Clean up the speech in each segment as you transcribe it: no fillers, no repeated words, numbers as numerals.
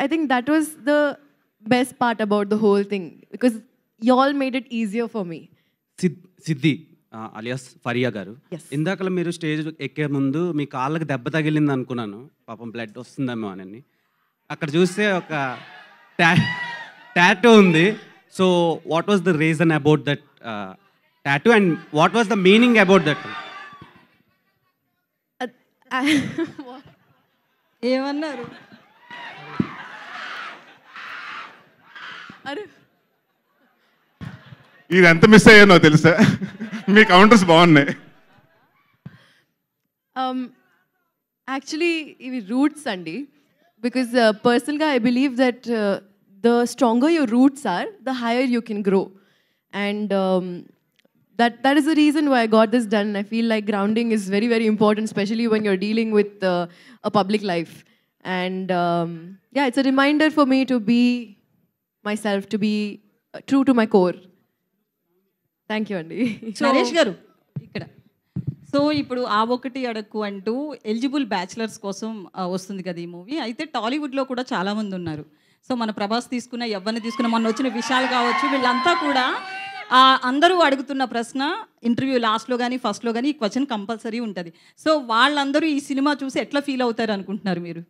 I think that was the best part about the whole thing because y'all made it easier for me. Siddhi alias Faria గారు, Yes. ఇందాకలా మీరు stage ఎక్కే ముందు మీ కాళ్ళకి దెబ్బ తగిలింది అనుకున్నాను, పాపం బ్లడ్ వస్తుందేమో అని. అక్కడ చూస్తే ఒక టాటూ ఉంది. So what was the reason about that tattoo and what was the meaning about that? ఏమన్నారు? అరే ఇది ఎంత మిస్ అయ్యానో తెలుసా? మీ కౌంటర్స్ బాగున్నాయి. Actually, ఇవి roots అండి. Because personally, I believe that the stronger your roots are, the higher you can grow. And that is the reason why I got this done. I feel like grounding is very, very important, especially when you're dealing with a public life. And yeah, it's a reminder for me to be myself, to be true to my core. Thank you అండి. నరేష్ గారు ఇక్కడ so ఇప్పుడు ఆ ఒకటి అడక్కు అంటూ eligible bachelors కోసం వస్తుంది కదా ఈ మూవీ. అయితే టాలీవుడ్లో కూడా చాలామంది ఉన్నారు. సో మన ప్రభాస్ తీసుకున్న, ఎవరిని తీసుకున్న, మొన్న వచ్చిన విషయాలు కావచ్చు, వీళ్ళంతా కూడా అందరూ అడుగుతున్న ప్రశ్న ఇంటర్వ్యూ లాస్ట్లో కానీ ఫస్ట్లో కానీ ఈ క్వశ్చన్ కంపల్సరీ ఉంటుంది. సో వాళ్ళందరూ ఈ సినిమా చూసి ఎట్లా ఫీల్ అవుతారు అనుకుంటున్నారు మీరు?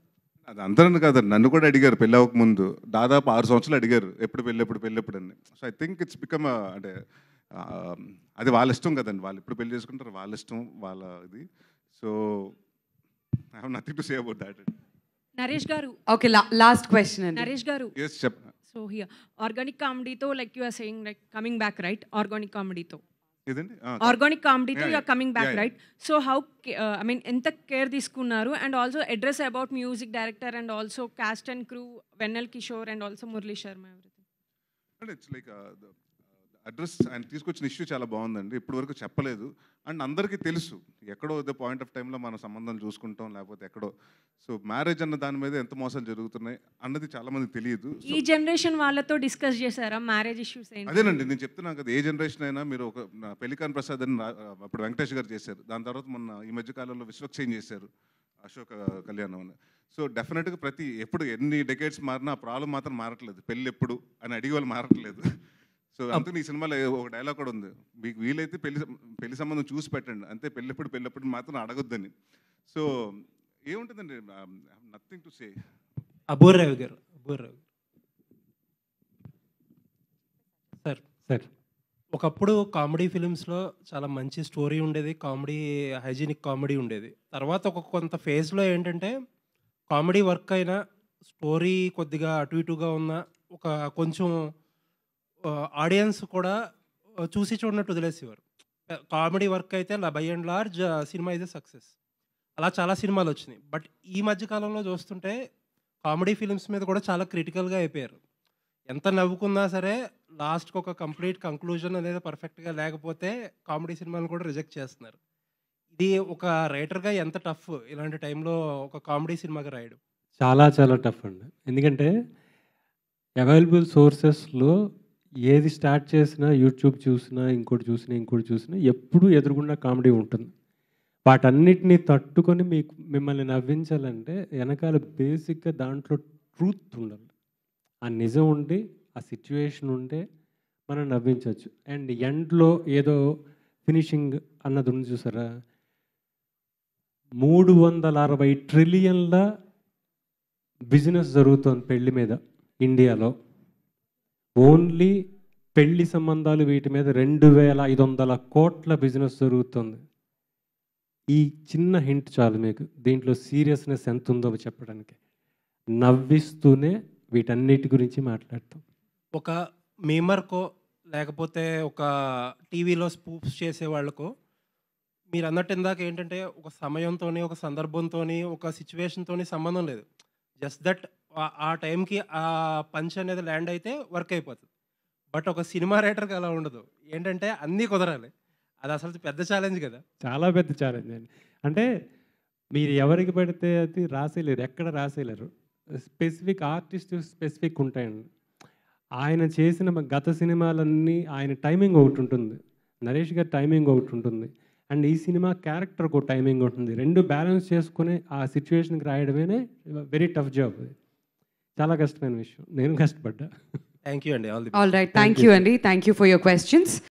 అది అందరూ కాదు, నన్ను కూడా అడిగారు పెళ్ళి అవ్వక ముందు. దాదాపు 6 సంవత్సరాలు అడిగారు ఎప్పుడు పెళ్ళెప్పుడు అని. So I think it's become అంటే అది వాళ్ళ ఇష్టం కదండి, వాళ్ళు ఎప్పుడు పెళ్లి చేసుకుంటారు వాళ్ళ ఇష్టం, వాళ్ళ ఇది. So I have nothing to say about that. Naresh గారు, ఓకే, లాస్ట్ క్వశ్చన్ అండి. నరేష్ గారు, yes చెప్. సో హియర్ ఆర్గానిక్ కామెడీతో like you are saying like coming back right? Organic కామెడీతో ఆర్గానిక్ కామెడీతో you are coming back right? So how I mean ఎంత care తీసుకున్నారు? And also address about music director and also cast and crew, Vennela Kishore and also Murali Sharma, everything. అంటే it's like address ఆయన తీసుకొచ్చిన issue చాలా బాగుందండి. ఇప్పటి వరకు చెప్పలేదు అండ్ అందరికీ తెలుసు ఎక్కడో ద పాయింట్ ఆఫ్ టైంలో మన సంబంధం చూసుకుంటాం, లేకపోతే ఎక్కడో. సో మ్యారేజ్ అన్న దాని మీద ఎంత మోసాలు జరుగుతున్నాయి అన్నది చాలా మందికి తెలియదు. ఈ జనరేషన్ వాళ్ళతో డిస్కస్ చేశారా మ్యారేజ్ ఇష్యూస్? అదేనండి నేను చెప్తున్నాను కదా, ఏ జనరేషన్ అయినా మీరు ఒక పెళ్లికాన్ ప్రసాద్ అని అప్పుడు వెంకటేష్ గారు చేశారు, దాని తర్వాత మొన్న ఈ మధ్యకాలంలో విశ్వక్సేన్ చేశారు, అశోక్ కళ్యాణం అని. సో డెఫినెట్గా ఎప్పుడు ఎన్ని డెకేడ్స్ మారినా ఆ ప్రాబ్లం మాత్రం మారట్లేదు. పెళ్ళి ఎప్పుడు అని అడిగే వాళ్ళు మారట్లేదు. సో అందుకని ఈ సినిమాలో ఒక డైలాగ్ కూడా ఉంది, మీకు వీలైతే పెళ్లి సంబంధం చూసి పెట్టండి, అంతే పెళ్ళెప్పుడు మాత్రం అడగొద్దని. సో ఏముంటుందండి, నథింగ్ టు సే. అబూర్రావు గారు, సార్ ఒకప్పుడు కామెడీ ఫిలిమ్స్లో చాలా మంచి స్టోరీ ఉండేది, కామెడీ హైజీనిక్ కామెడీ ఉండేది. తర్వాత కొంత ఫేజ్లో ఏంటంటే కామెడీ వర్క్ అయినా స్టోరీ కొద్దిగా అటు ఇటుగా ఉన్న ఒక కొంచెం ఆడియన్స్ కూడా చూసి చూడనట్టు వదిలేసేవారు. కామెడీ వర్క్ అయితే by and large cinema is a success. అలా చాలా సినిమాలు వచ్చినాయి. బట్ ఈ మధ్యకాలంలో చూస్తుంటే కామెడీ ఫిలిమ్స్ మీద కూడా చాలా క్రిటికల్గా అయిపోయారు. ఎంత నవ్వుకున్నా సరే లాస్ట్కి ఒక కంప్లీట్ కంక్లూజన్ అనేది పర్ఫెక్ట్గా లేకపోతే కామెడీ సినిమాలను కూడా రిజెక్ట్ చేస్తున్నారు. ఇది ఒక రైటర్గా ఎంత టఫ్ ఇలాంటి టైంలో ఒక కామెడీ సినిమాగా రాయడం? చాలా టఫ్ అండి. ఎందుకంటే అవైలబుల్ సోర్సెస్లో ఏది స్టార్ట్ చేసినా, యూట్యూబ్ చూసినా, ఇంకోటి చూసినా ఎప్పుడూ ఎదురుగుండా కామెడీ ఉంటుంది. వాటన్నిటిని తట్టుకొని మిమ్మల్ని నవ్వించాలంటే వెనకాల బేసిక్గా దాంట్లో ట్రూత్ ఉండాలి. ఆ నిజం ఉండి, ఆ సిచ్యువేషన్ ఉంటే మనం నవ్వించవచ్చు. అండ్ ఎండ్లో ఏదో ఫినిషింగ్ అన్నది ఉంది చూసారా, 360 ట్రిలియన్ల బిజినెస్ జరుగుతుంది పెళ్లి మీద ఇండియాలో. ఓన్లీ పెళ్లి సంబంధాలు వీటి మీద 2500 కోట్ల బిజినెస్ జరుగుతుంది. ఈ చిన్న హింట్ చాలు మీకు దీంట్లో సీరియస్నెస్ ఎంత ఉందో చెప్పడానికి. నవ్విస్తూనే వీటన్నిటి గురించి మాట్లాడతాం. ఒక మీమర్కో లేకపోతే ఒక టీవీలో స్పూప్స్ చేసే వాళ్ళకో మీరు అన్నట్టు ఇందాక ఏంటంటే ఒక సమయంతో, ఒక సందర్భంతో, ఒక సిచ్యువేషన్తో సంబంధం లేదు. జస్ట్ దట్ ఆ టైంకి ఆ పంచ్ అనేది ల్యాండ్ అయితే వర్క్ అయిపోతుంది. బట్ ఒక సినిమా రైటర్కి అలా ఉండదు. ఏంటంటే అన్నీ కుదరాలి. అది అసలు పెద్ద ఛాలెంజ్ కదా. చాలా పెద్ద ఛాలెంజ్ అండి. అంటే మీరు ఎవరికి పడితే అది రాసేయలేరు, ఎక్కడ రాసేయలేరు. స్పెసిఫిక్ ఆర్టిస్ట్ స్పెసిఫిక్ ఉంటాయండి. ఆయన చేసిన గత సినిమాలన్నీ ఆయన టైమింగ్ ఒకటి ఉంటుంది, నరేష్ గారి టైమింగ్ ఒకటి ఉంటుంది, అండ్ ఈ సినిమా క్యారెక్టర్కి ఒక టైమింగ్ ఉంటుంది. రెండు బ్యాలెన్స్ చేసుకుని ఆ సిచ్యువేషన్కి రాయడమే వెరీ టఫ్ జాబ్. చాలా కష్టమైన విషయం. నేను కష్టపడ్డా. థ్యాంక్ యూ అండి. All the All right. Thank you, Andy. Thank you for your questions.